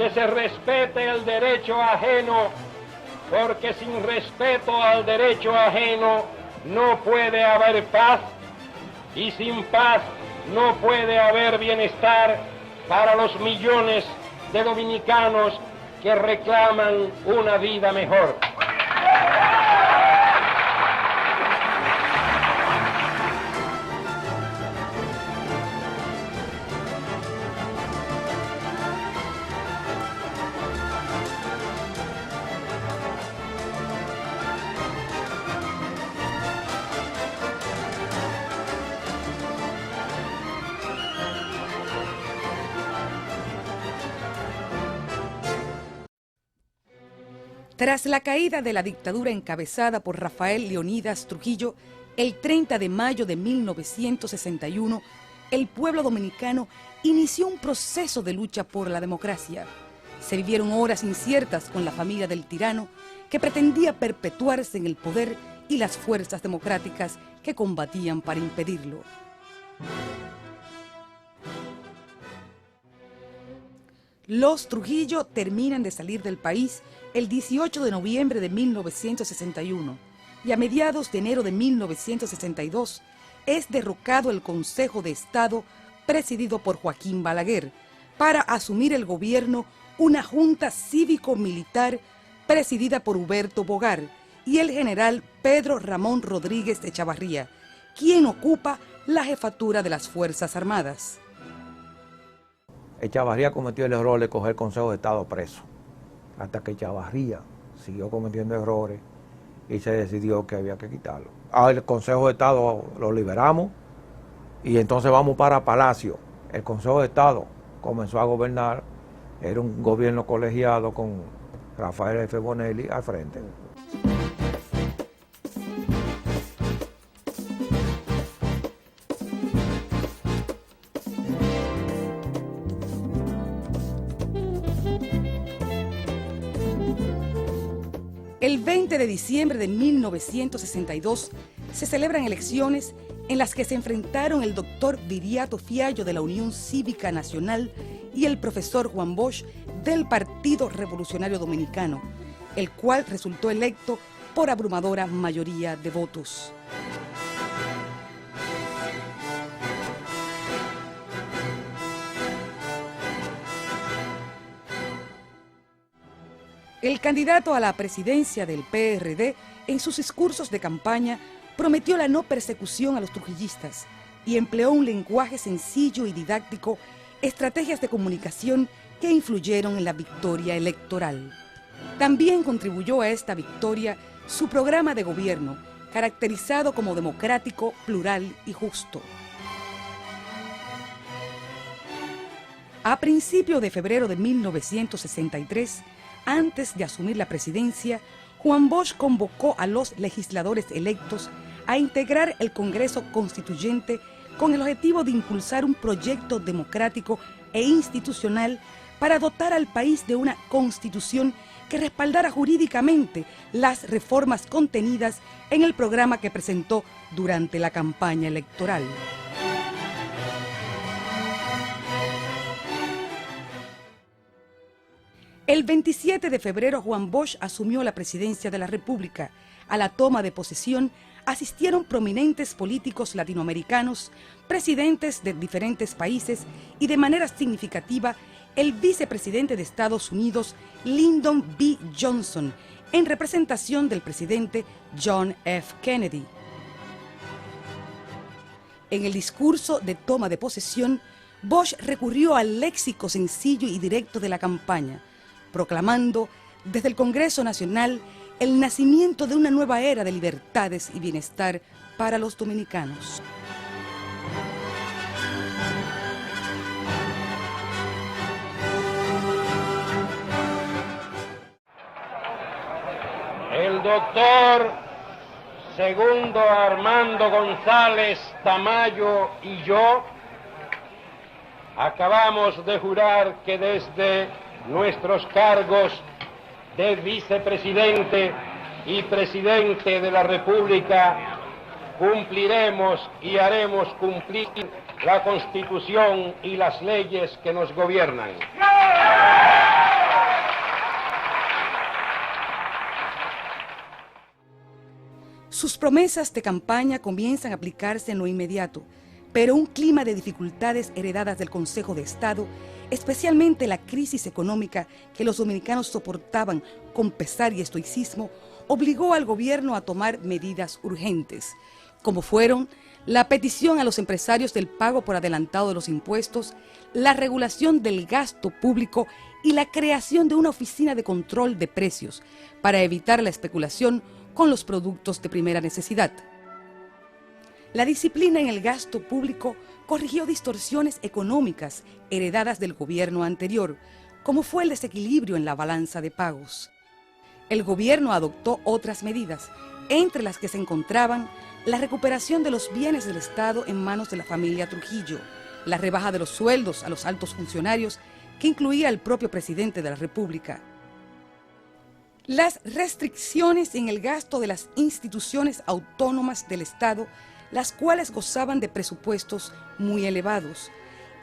que se respete el derecho ajeno, porque sin respeto al derecho ajeno no puede haber paz, y sin paz no puede haber bienestar para los millones de dominicanos que reclaman una vida mejor. Tras la caída de la dictadura encabezada por Rafael Leónidas Trujillo, el 30 de mayo de 1961, el pueblo dominicano inició un proceso de lucha por la democracia. Se vivieron horas inciertas con la familia del tirano, que pretendía perpetuarse en el poder, y las fuerzas democráticas que combatían para impedirlo. Los Trujillo terminan de salir del país el 18 de noviembre de 1961 y a mediados de enero de 1962 es derrocado el Consejo de Estado presidido por Joaquín Balaguer para asumir el gobierno una junta cívico-militar presidida por Huberto Bogar y el general Pedro Ramón Rodríguez de Chavarría, quien ocupa la jefatura de las Fuerzas Armadas. Chavarría cometió el error de coger el Consejo de Estado preso, hasta que Chavarría siguió cometiendo errores y se decidió que había que quitarlo. Al Consejo de Estado lo liberamos y entonces vamos para Palacio. El Consejo de Estado comenzó a gobernar, era un gobierno colegiado con Rafael F. Bonelli al frente. El 20 de diciembre de 1962 se celebran elecciones en las que se enfrentaron el doctor Viriato Fiallo de la Unión Cívica Nacional y el profesor Juan Bosch del Partido Revolucionario Dominicano, el cual resultó electo por abrumadora mayoría de votos. El candidato a la presidencia del PRD, en sus discursos de campaña, prometió la no persecución a los trujillistas y empleó un lenguaje sencillo y didáctico, estrategias de comunicación que influyeron en la victoria electoral. También contribuyó a esta victoria su programa de gobierno, caracterizado como democrático, plural y justo. A principios de febrero de 1963, antes de asumir la presidencia, Juan Bosch convocó a los legisladores electos a integrar el Congreso Constituyente con el objetivo de impulsar un proyecto democrático e institucional para dotar al país de una constitución que respaldara jurídicamente las reformas contenidas en el programa que presentó durante la campaña electoral. El 27 de febrero, Juan Bosch asumió la presidencia de la República. A la toma de posesión asistieron prominentes políticos latinoamericanos, presidentes de diferentes países y, de manera significativa, el vicepresidente de Estados Unidos, Lyndon B. Johnson, en representación del presidente John F. Kennedy. En el discurso de toma de posesión, Bosch recurrió al léxico sencillo y directo de la campaña, proclamando desde el Congreso Nacional el nacimiento de una nueva era de libertades y bienestar para los dominicanos. El doctor Segundo Armando González Tamayo y yo acabamos de jurar que desde nuestros cargos de vicepresidente y presidente de la República cumpliremos y haremos cumplir la Constitución y las leyes que nos gobiernan. Sus promesas de campaña comienzan a aplicarse en lo inmediato, pero un clima de dificultades heredadas del Consejo de Estado, especialmente la crisis económica que los dominicanos soportaban con pesar y estoicismo, obligó al gobierno a tomar medidas urgentes, como fueron la petición a los empresarios del pago por adelantado de los impuestos, la regulación del gasto público y la creación de una oficina de control de precios para evitar la especulación con los productos de primera necesidad. La disciplina en el gasto público corrigió distorsiones económicas heredadas del gobierno anterior, como fue el desequilibrio en la balanza de pagos. El gobierno adoptó otras medidas, entre las que se encontraban la recuperación de los bienes del Estado en manos de la familia Trujillo, la rebaja de los sueldos a los altos funcionarios, que incluía al propio presidente de la República, las restricciones en el gasto de las instituciones autónomas del Estado, las cuales gozaban de presupuestos muy elevados,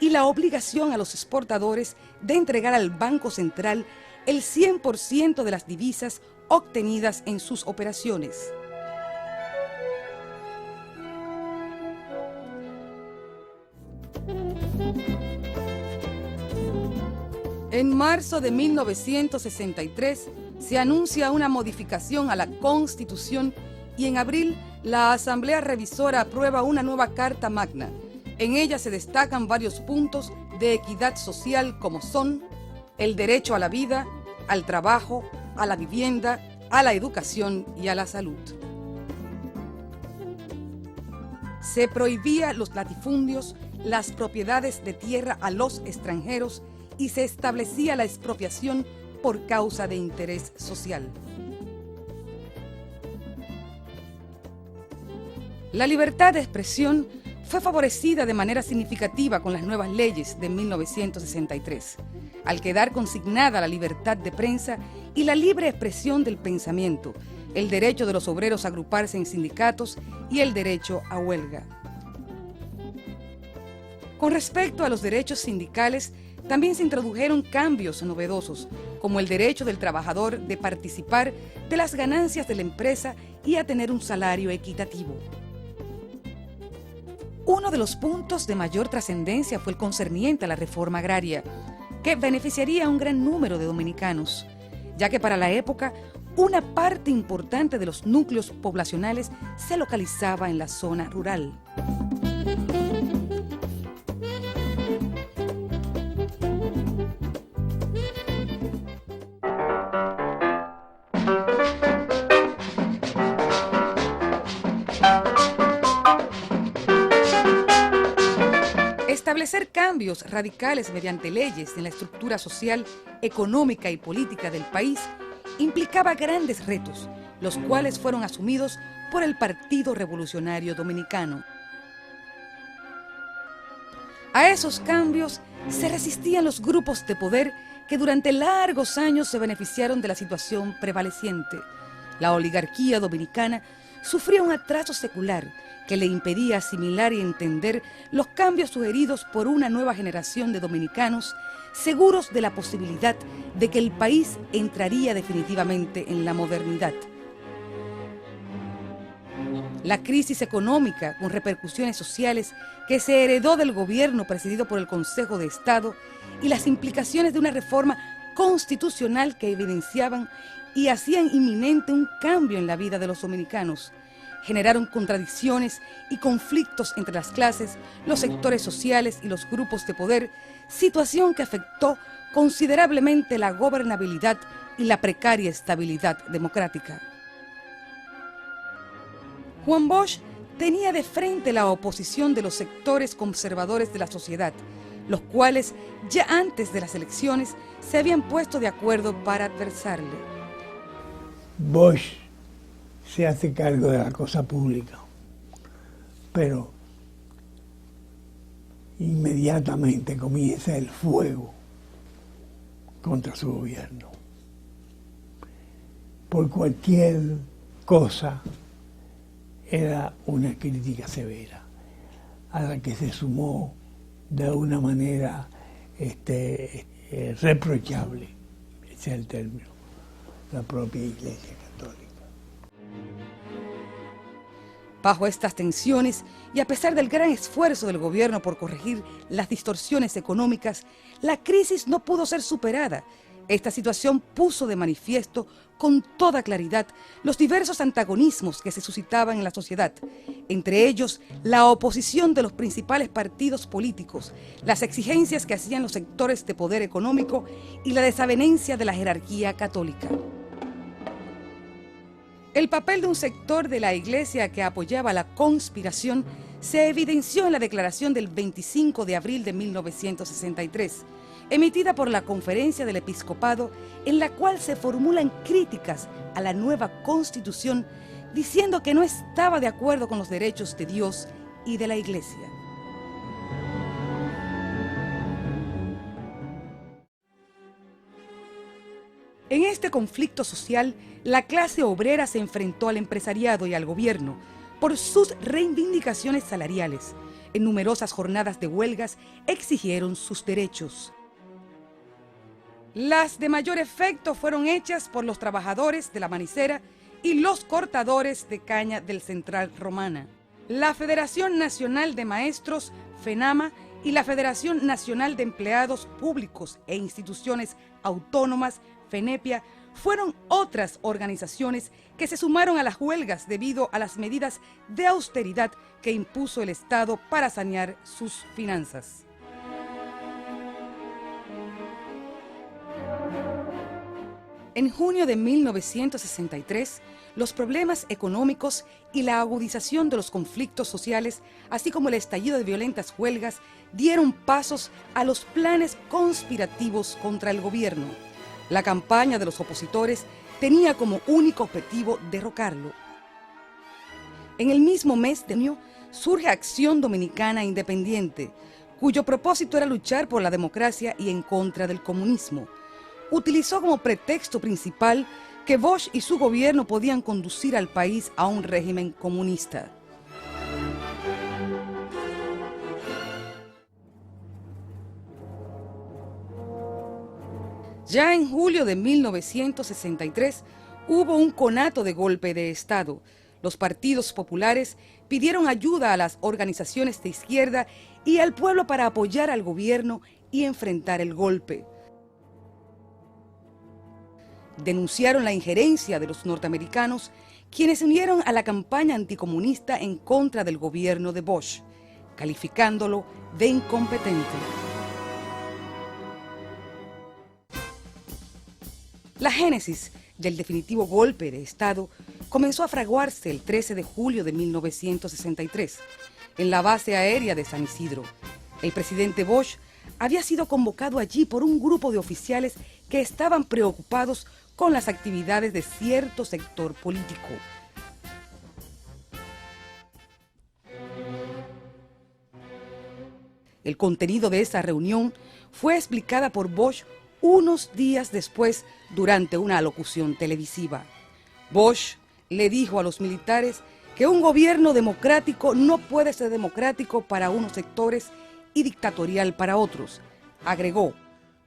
y la obligación a los exportadores de entregar al Banco Central el 100% de las divisas obtenidas en sus operaciones. En marzo de 1963 se anuncia una modificación a la Constitución y en abril la Asamblea Revisora aprueba una nueva Carta Magna. En ella se destacan varios puntos de equidad social como son el derecho a la vida, al trabajo, a la vivienda, a la educación y a la salud. Se prohibía los latifundios, las propiedades de tierra a los extranjeros y se establecía la expropiación por causa de interés social. La libertad de expresión fue favorecida de manera significativa con las nuevas leyes de 1963, al quedar consignada la libertad de prensa y la libre expresión del pensamiento, el derecho de los obreros a agruparse en sindicatos y el derecho a huelga. Con respecto a los derechos sindicales, también se introdujeron cambios novedosos, como el derecho del trabajador de participar de las ganancias de la empresa y a tener un salario equitativo. Uno de los puntos de mayor trascendencia fue el concerniente a la reforma agraria, que beneficiaría a un gran número de dominicanos, ya que para la época una parte importante de los núcleos poblacionales se localizaba en la zona rural. Establecer cambios radicales mediante leyes en la estructura social, económica y política del país implicaba grandes retos, los cuales fueron asumidos por el Partido Revolucionario Dominicano. A esos cambios se resistían los grupos de poder que durante largos años se beneficiaron de la situación prevaleciente. La oligarquía dominicana sufría un atraso secular que le impedía asimilar y entender los cambios sugeridos por una nueva generación de dominicanos seguros de la posibilidad de que el país entraría definitivamente en la modernidad. La crisis económica con repercusiones sociales que se heredó del gobierno presidido por el Consejo de Estado y las implicaciones de una reforma constitucional que evidenciaban y hacían inminente un cambio en la vida de los dominicanos, generaron contradicciones y conflictos entre las clases, los sectores sociales y los grupos de poder, situación que afectó considerablemente la gobernabilidad y la precaria estabilidad democrática. Juan Bosch tenía de frente la oposición de los sectores conservadores de la sociedad, los cuales ya antes de las elecciones se habían puesto de acuerdo para adversarle. Bosch se hace cargo de la cosa pública, pero inmediatamente comienza el fuego contra su gobierno. Por cualquier cosa era una crítica severa, a la que se sumó de una manera reprochable, ese es el término, la propia Iglesia Católica. Bajo estas tensiones, y a pesar del gran esfuerzo del gobierno por corregir las distorsiones económicas, la crisis no pudo ser superada. Esta situación puso de manifiesto con toda claridad los diversos antagonismos que se suscitaban en la sociedad, entre ellos la oposición de los principales partidos políticos, las exigencias que hacían los sectores de poder económico y la desavenencia de la jerarquía católica. El papel de un sector de la Iglesia que apoyaba la conspiración se evidenció en la declaración del 25 de abril de 1963, emitida por la Conferencia del Episcopado, en la cual se formulan críticas a la nueva Constitución, diciendo que no estaba de acuerdo con los derechos de Dios y de la Iglesia. En este conflicto social, la clase obrera se enfrentó al empresariado y al gobierno por sus reivindicaciones salariales. En numerosas jornadas de huelgas exigieron sus derechos. Las de mayor efecto fueron hechas por los trabajadores de la manicera y los cortadores de caña del Central Romana. La Federación Nacional de Maestros, FENAMA, y la Federación Nacional de Empleados Públicos e Instituciones Autónomas, FENEPIA, fueron otras organizaciones que se sumaron a las huelgas debido a las medidas de austeridad que impuso el Estado para sanear sus finanzas. En junio de 1963, los problemas económicos y la agudización de los conflictos sociales, así como el estallido de violentas huelgas, dieron pasos a los planes conspirativos contra el gobierno. La campaña de los opositores tenía como único objetivo derrocarlo. En el mismo mes de junio surge Acción Dominicana Independiente, cuyo propósito era luchar por la democracia y en contra del comunismo. Utilizó como pretexto principal que Bosch y su gobierno podían conducir al país a un régimen comunista. Ya en julio de 1963 hubo un conato de golpe de Estado. Los partidos populares pidieron ayuda a las organizaciones de izquierda y al pueblo para apoyar al gobierno y enfrentar el golpe. Denunciaron la injerencia de los norteamericanos, quienes se unieron a la campaña anticomunista en contra del gobierno de Bosch, calificándolo de incompetente. La génesis del definitivo golpe de Estado comenzó a fraguarse el 13 de julio de 1963, en la base aérea de San Isidro. El presidente Bosch había sido convocado allí por un grupo de oficiales que estaban preocupados con las actividades de cierto sector político. El contenido de esa reunión fue explicada por Bosch unos días después durante una alocución televisiva. Bosch le dijo a los militares que un gobierno democrático no puede ser democrático para unos sectores y dictatorial para otros. Agregó: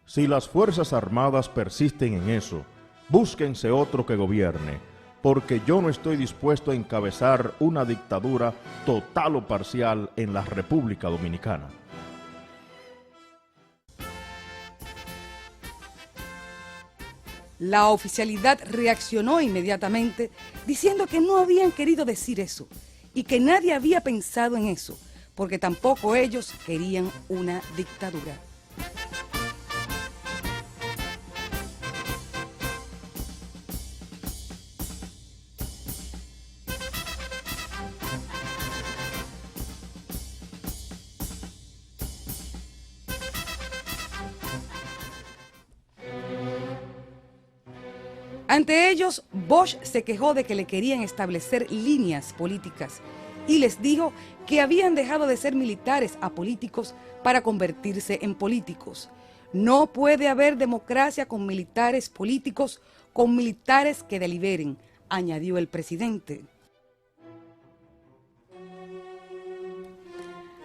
si las Fuerzas Armadas persisten en eso, búsquense otro que gobierne, porque yo no estoy dispuesto a encabezar una dictadura total o parcial en la República Dominicana. La oficialidad reaccionó inmediatamente diciendo que no habían querido decir eso y que nadie había pensado en eso, porque tampoco ellos querían una dictadura. Ante ellos, Bosch se quejó de que le querían establecer líneas políticas y les dijo que habían dejado de ser militares a políticos para convertirse en políticos. No puede haber democracia con militares políticos, con militares que deliberen, añadió el presidente.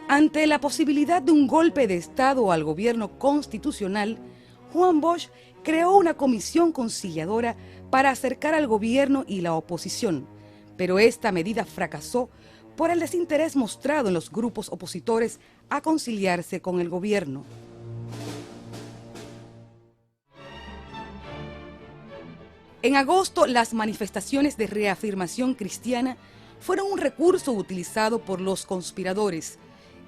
Ante la posibilidad de un golpe de Estado al gobierno constitucional, Juan Bosch creó una comisión conciliadora para acercar al gobierno y la oposición, pero esta medida fracasó por el desinterés mostrado en los grupos opositores a conciliarse con el gobierno. En agosto, las manifestaciones de reafirmación cristiana fueron un recurso utilizado por los conspiradores,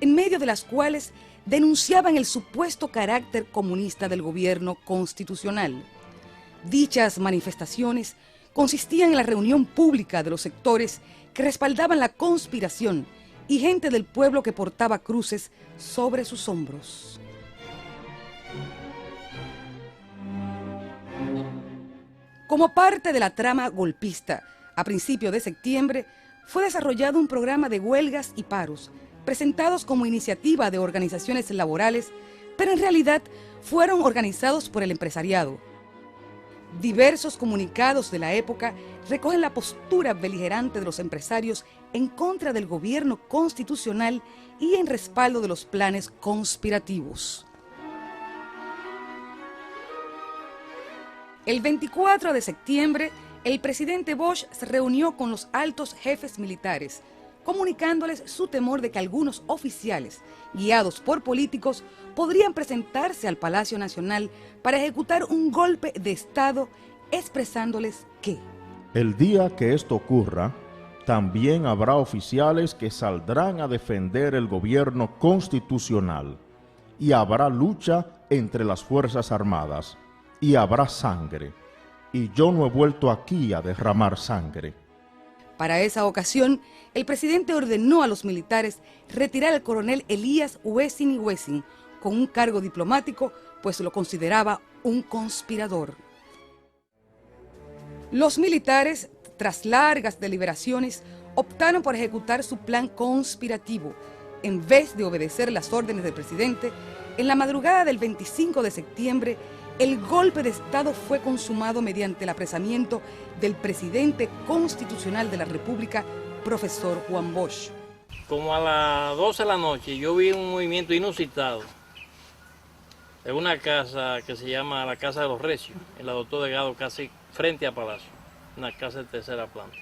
en medio de las cuales denunciaban el supuesto carácter comunista del gobierno constitucional. Dichas manifestaciones consistían en la reunión pública de los sectores que respaldaban la conspiración y gente del pueblo que portaba cruces sobre sus hombros. Como parte de la trama golpista, a principios de septiembre, fue desarrollado un programa de huelgas y paros, presentados como iniciativa de organizaciones laborales, pero en realidad fueron organizados por el empresariado. Diversos comunicados de la época recogen la postura beligerante de los empresarios en contra del gobierno constitucional y en respaldo de los planes conspirativos. El 24 de septiembre, el presidente Bosch se reunió con los altos jefes militares, comunicándoles su temor de que algunos oficiales, guiados por políticos, podrían presentarse al Palacio Nacional para ejecutar un golpe de Estado, expresándoles que el día que esto ocurra, también habrá oficiales que saldrán a defender el gobierno constitucional, y habrá lucha entre las Fuerzas Armadas, y habrá sangre, y yo no he vuelto aquí a derramar sangre. Para esa ocasión, el presidente ordenó a los militares retirar al coronel Elías Wessing Wessing con un cargo diplomático, pues lo consideraba un conspirador. Los militares, tras largas deliberaciones, optaron por ejecutar su plan conspirativo. En vez de obedecer las órdenes del presidente, en la madrugada del 25 de septiembre, el golpe de Estado fue consumado mediante el apresamiento del presidente constitucional de la República, profesor Juan Bosch. Como a las 12 de la noche yo vi un movimiento inusitado en una casa que se llama la Casa de los Recios, en la Doctor Delgado, casi frente a Palacio, una casa de tercera planta.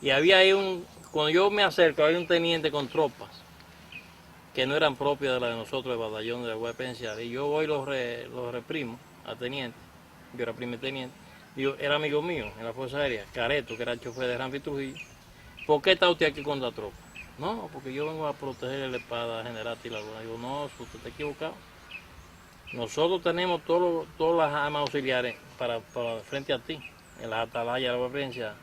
Y había ahí cuando yo me acerco, hay un teniente con tropas que no eran propias de la de nosotros, el batallón de la Guardia Penitenciaria. Y yo voy y los reprimo al teniente, yo era primer teniente, yo era amigo mío en la Fuerza Aérea, Careto, que era el chofer de Ramfi Trujillo. ¿Por qué está usted aquí con la tropa? No, porque yo vengo a proteger la espada general y la luna. Digo, no, usted está equivocado. Nosotros tenemos todas las armas auxiliares para frente a ti, en las atalayas de la Guardia Penitenciaria,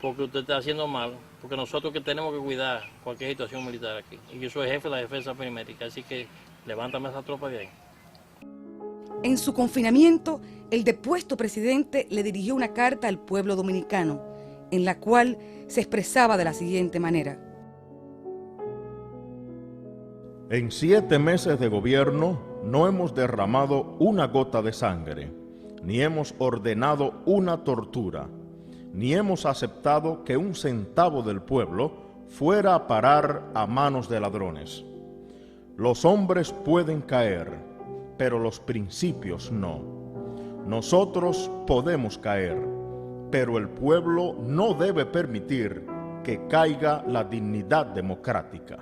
porque usted está haciendo mal, porque nosotros que tenemos que cuidar cualquier situación militar aquí. Y yo soy jefe de la defensa perimétrica, así que levántame esa tropa de ahí. En su confinamiento, el depuesto presidente le dirigió una carta al pueblo dominicano, en la cual se expresaba de la siguiente manera. En 7 meses de gobierno no hemos derramado una gota de sangre, ni hemos ordenado una tortura, ni hemos aceptado que un centavo del pueblo fuera a parar a manos de ladrones. Los hombres pueden caer, pero los principios no. Nosotros podemos caer, pero el pueblo no debe permitir que caiga la dignidad democrática.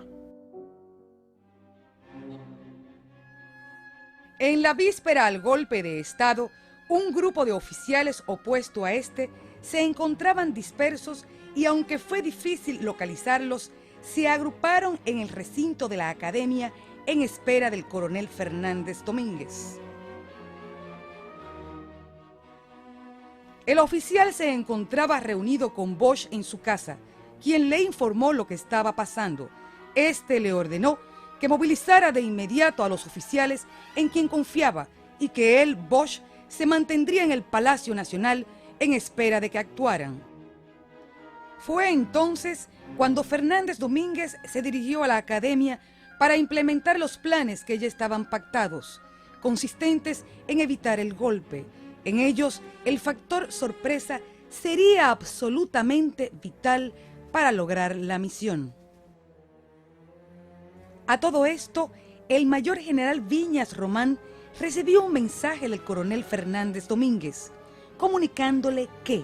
En la víspera al golpe de Estado, un grupo de oficiales opuesto a este se encontraban dispersos y aunque fue difícil localizarlos, se agruparon en el recinto de la academia en espera del coronel Fernández Domínguez. El oficial se encontraba reunido con Bosch en su casa, quien le informó lo que estaba pasando. Este le ordenó que movilizara de inmediato a los oficiales en quien confiaba y que él, Bosch, se mantendría en el Palacio Nacional en espera de que actuaran. Fue entonces cuando Fernández Domínguez se dirigió a la academia para implementar los planes que ya estaban pactados, consistentes en evitar el golpe. En ellos, el factor sorpresa sería absolutamente vital para lograr la misión. A todo esto, el mayor general Viñas Román recibió un mensaje del coronel Fernández Domínguez, comunicándole que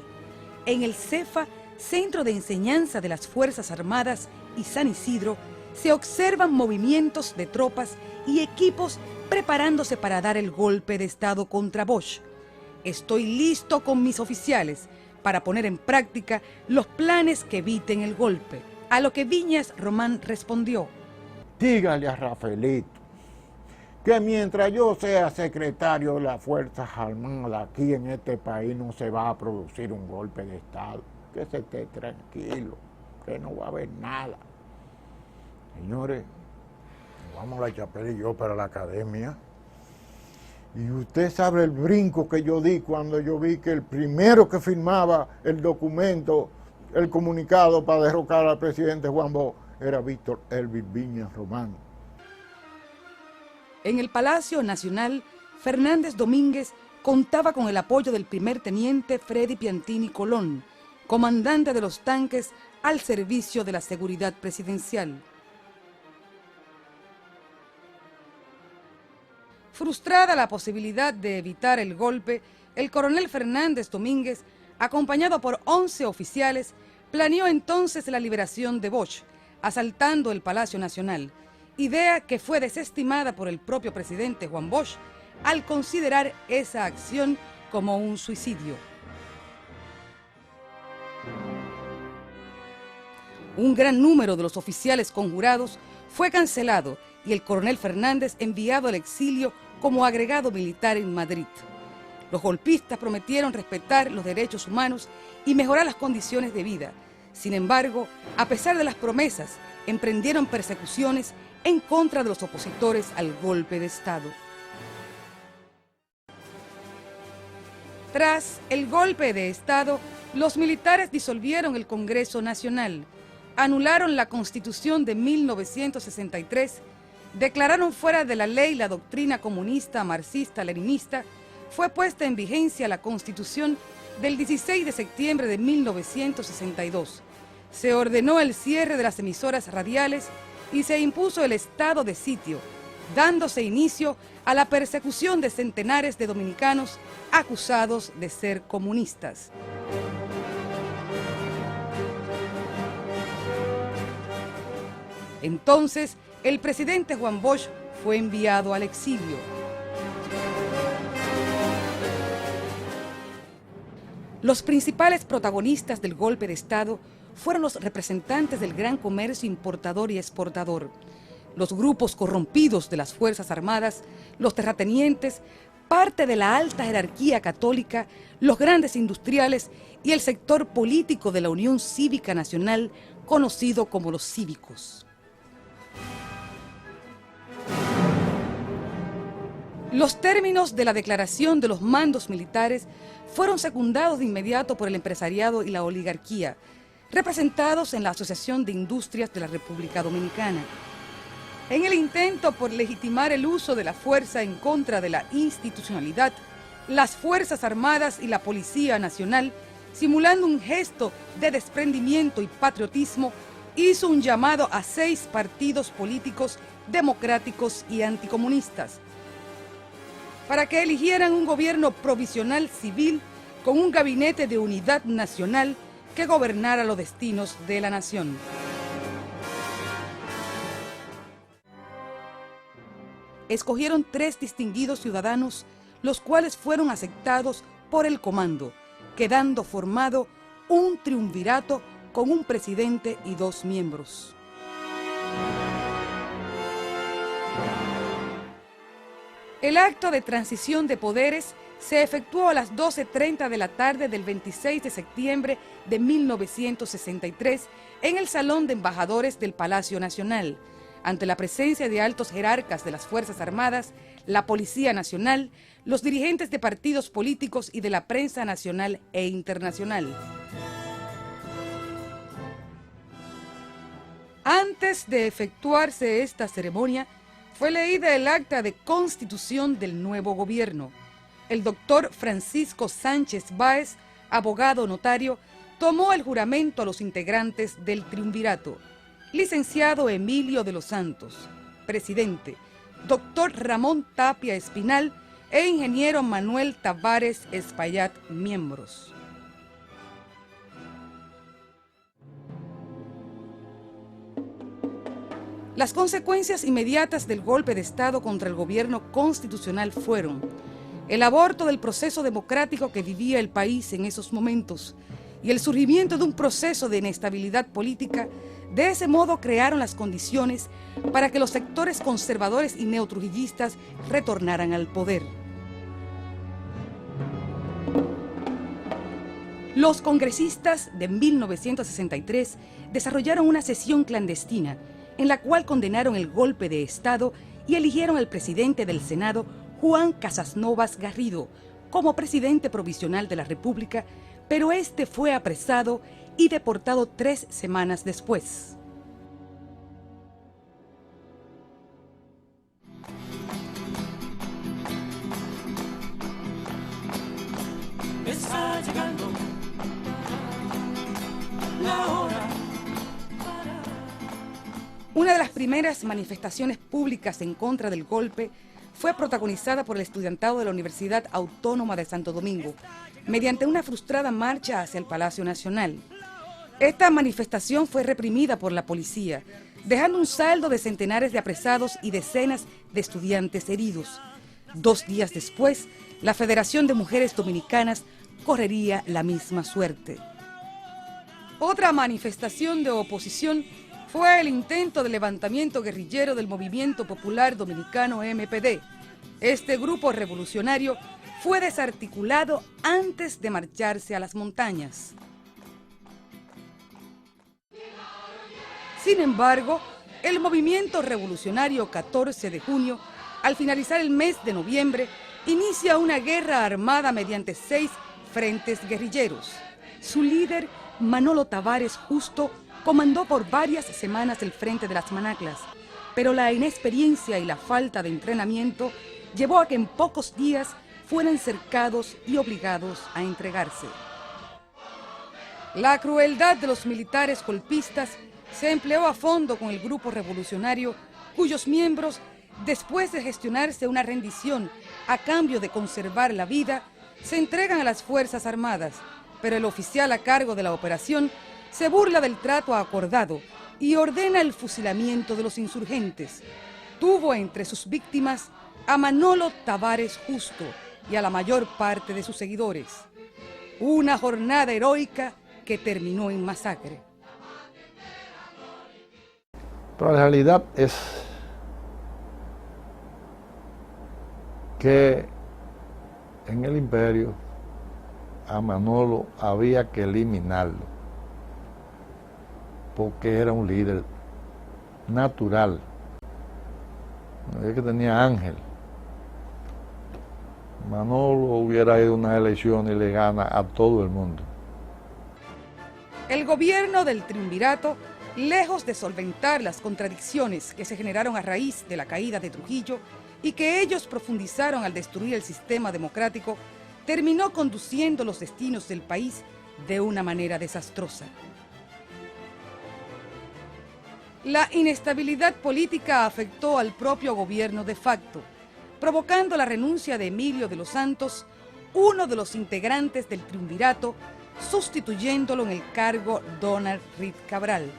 en el Cefa centro de enseñanza de las Fuerzas Armadas y San Isidro, se observan movimientos de tropas y equipos preparándose para dar el golpe de Estado contra Bosch. Estoy listo con mis oficiales para poner en práctica los planes que eviten el golpe. A lo que Viñas Román respondió: dígale a Rafaelito que mientras yo sea secretario de las Fuerzas Armadas aquí en este país no se va a producir un golpe de Estado. Que se esté tranquilo, que no va a haber nada. Señores, vamos la Chapela y yo para la academia. Y usted sabe el brinco que yo di cuando yo vi que el primero que firmaba el documento, el comunicado para derrocar al presidente Juan Bosch, era Víctor Elvis Viñas Román. En el Palacio Nacional, Fernández Domínguez contaba con el apoyo del primer teniente Freddy Piantini Colón, comandante de los tanques al servicio de la seguridad presidencial. Frustrada la posibilidad de evitar el golpe, el coronel Fernández Domínguez, acompañado por 11 oficiales, planeó entonces la liberación de Bosch, asaltando el Palacio Nacional, idea que fue desestimada por el propio presidente Juan Bosch al considerar esa acción como un suicidio. Un gran número de los oficiales conjurados fue cancelado y el coronel Fernández enviado al exilio como agregado militar en Madrid. Los golpistas prometieron respetar los derechos humanos y mejorar las condiciones de vida. Sin embargo, a pesar de las promesas, emprendieron persecuciones en contra de los opositores al golpe de Estado. Tras el golpe de Estado, los militares disolvieron el Congreso Nacional, anularon la Constitución de 1963, declararon fuera de la ley la doctrina comunista marxista-leninista, fue puesta en vigencia la Constitución del 16 de septiembre de 1962. Se ordenó el cierre de las emisoras radiales y se impuso el estado de sitio, dándose inicio a la persecución de centenares de dominicanos acusados de ser comunistas. Entonces, el presidente Juan Bosch fue enviado al exilio. Los principales protagonistas del golpe de Estado fueron los representantes del gran comercio importador y exportador, los grupos corrompidos de las Fuerzas Armadas, los terratenientes, parte de la alta jerarquía católica, los grandes industriales y el sector político de la Unión Cívica Nacional, conocido como los cívicos. Los términos de la declaración de los mandos militares fueron secundados de inmediato por el empresariado y la oligarquía, representados en la Asociación de Industrias de la República Dominicana. En el intento por legitimar el uso de la fuerza en contra de la institucionalidad, las Fuerzas Armadas y la Policía Nacional, simulando un gesto de desprendimiento y patriotismo, hizo un llamado a 6 partidos políticos democráticos y anticomunistas para que eligieran un gobierno provisional civil con un gabinete de unidad nacional que gobernara los destinos de la nación. Escogieron 3 distinguidos ciudadanos, los cuales fueron aceptados por el comando, quedando formado un triunvirato con un presidente y 2 miembros. El acto de transición de poderes se efectuó a las 12:30 de la tarde del 26 de septiembre de 1963 en el Salón de Embajadores del Palacio Nacional, ante la presencia de altos jerarcas de las Fuerzas Armadas, la Policía Nacional, los dirigentes de partidos políticos y de la prensa nacional e internacional. Antes de efectuarse esta ceremonia, fue leída el acta de constitución del nuevo gobierno. El doctor Francisco Sánchez Báez, abogado notario, tomó el juramento a los integrantes del triunvirato. Licenciado Emilio de los Santos, presidente, doctor Ramón Tapia Espinal e ingeniero Manuel Tavares Espaillat, miembros. Las consecuencias inmediatas del golpe de Estado contra el gobierno constitucional fueron el aborto del proceso democrático que vivía el país en esos momentos y el surgimiento de un proceso de inestabilidad política. De ese modo crearon las condiciones para que los sectores conservadores y neotrujillistas retornaran al poder. Los congresistas de 1963 desarrollaron una sesión clandestina en la cual condenaron el golpe de Estado y eligieron al presidente del Senado, Juan Casas Novas Garrido, como presidente provisional de la República, pero este fue apresado y deportado 3 semanas después. Está llegando la hora. Una de las primeras manifestaciones públicas en contra del golpe fue protagonizada por el estudiantado de la Universidad Autónoma de Santo Domingo, mediante una frustrada marcha hacia el Palacio Nacional. Esta manifestación fue reprimida por la policía, dejando un saldo de centenares de apresados y decenas de estudiantes heridos. 2 días después, la Federación de Mujeres Dominicanas correría la misma suerte. Otra manifestación de oposición fue el intento de levantamiento guerrillero del Movimiento Popular Dominicano MPD. Este grupo revolucionario fue desarticulado antes de marcharse a las montañas. Sin embargo, el movimiento revolucionario 14 de junio, al finalizar el mes de noviembre, inicia una guerra armada mediante 6 frentes guerrilleros. Su líder, Manolo Tavares Justo, comandó por varias semanas el Frente de las Manaclas, pero la inexperiencia y la falta de entrenamiento llevó a que en pocos días fueran cercados y obligados a entregarse. La crueldad de los militares golpistas se empleó a fondo con el grupo revolucionario, cuyos miembros, después de gestionarse una rendición a cambio de conservar la vida, se entregan a las Fuerzas Armadas, pero el oficial a cargo de la operación se burla del trato acordado y ordena el fusilamiento de los insurgentes. Tuvo entre sus víctimas a Manolo Tavares Justo y a la mayor parte de sus seguidores. Una jornada heroica que terminó en masacre. Pero la realidad es que en el imperio a Manolo había que eliminarlo, porque era un líder natural, que tenía ángel. Manolo hubiera ido a una elección y le gana a todo el mundo. El gobierno del triunvirato, lejos de solventar las contradicciones que se generaron a raíz de la caída de Trujillo y que ellos profundizaron al destruir el sistema democrático, terminó conduciendo los destinos del país de una manera desastrosa. La inestabilidad política afectó al propio gobierno de facto, provocando la renuncia de Emilio de los Santos, uno de los integrantes del triunvirato, sustituyéndolo en el cargo Donald Reed Cabral.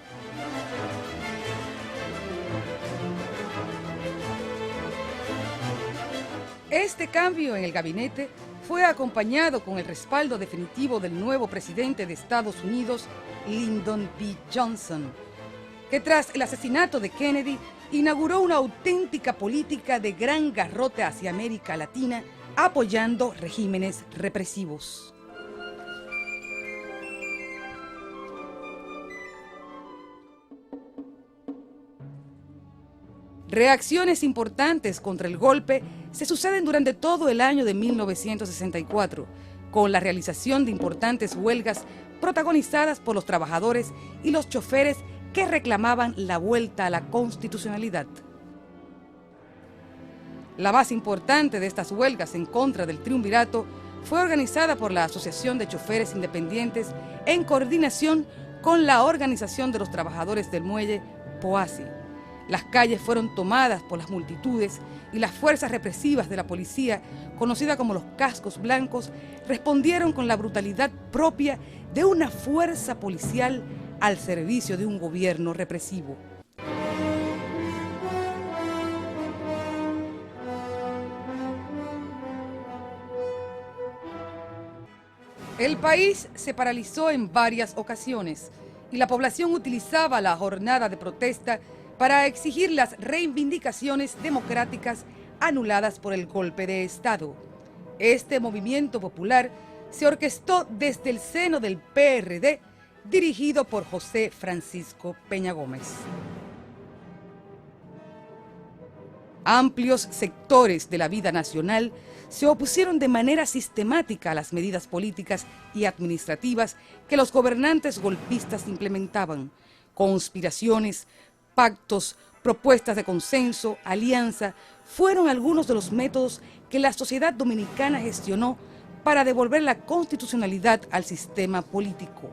Este cambio en el gabinete fue acompañado con el respaldo definitivo del nuevo presidente de Estados Unidos, Lyndon B. Johnson, que tras el asesinato de Kennedy inauguró una auténtica política de gran garrote hacia América Latina, apoyando regímenes represivos. Reacciones importantes contra el golpe se suceden durante todo el año de 1964, con la realización de importantes huelgas protagonizadas por los trabajadores y los choferes que reclamaban la vuelta a la constitucionalidad. La más importante de estas huelgas en contra del triunvirato fue organizada por la Asociación de Choferes Independientes en coordinación con la Organización de los Trabajadores del Muelle, POASI. Las calles fueron tomadas por las multitudes y las fuerzas represivas de la policía, conocida como los cascos blancos, respondieron con la brutalidad propia de una fuerza policial al servicio de un gobierno represivo. El país se paralizó en varias ocasiones y la población utilizaba la jornada de protesta para exigir las reivindicaciones democráticas anuladas por el golpe de Estado. Este movimiento popular se orquestó desde el seno del PRD, dirigido por José Francisco Peña Gómez. Amplios sectores de la vida nacional se opusieron de manera sistemática a las medidas políticas y administrativas que los gobernantes golpistas implementaban. Conspiraciones, pactos, propuestas de consenso, alianza, fueron algunos de los métodos que la sociedad dominicana gestionó para devolver la constitucionalidad al sistema político.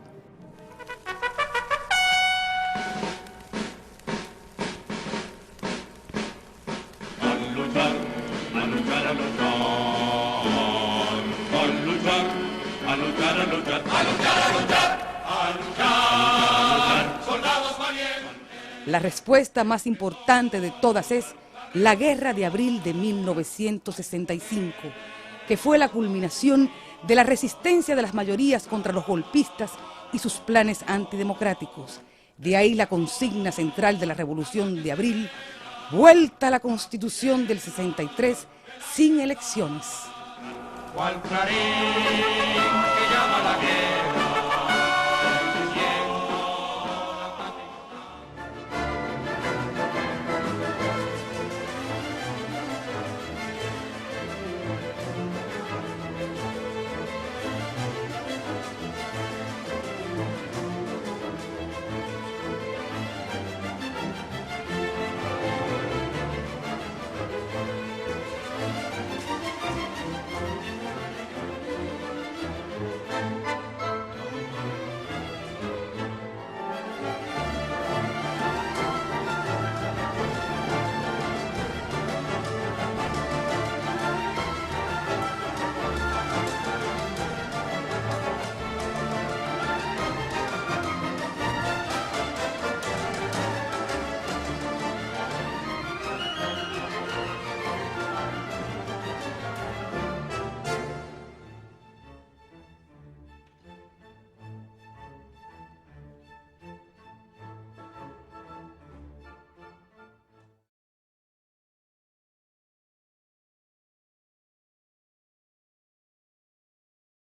La respuesta más importante de todas es la Guerra de Abril de 1965, que fue la culminación de la resistencia de las mayorías contra los golpistas y sus planes antidemocráticos. De ahí la consigna central de la Revolución de Abril: vuelta a la Constitución del 63 sin elecciones. Cual clarín que llama la guerra.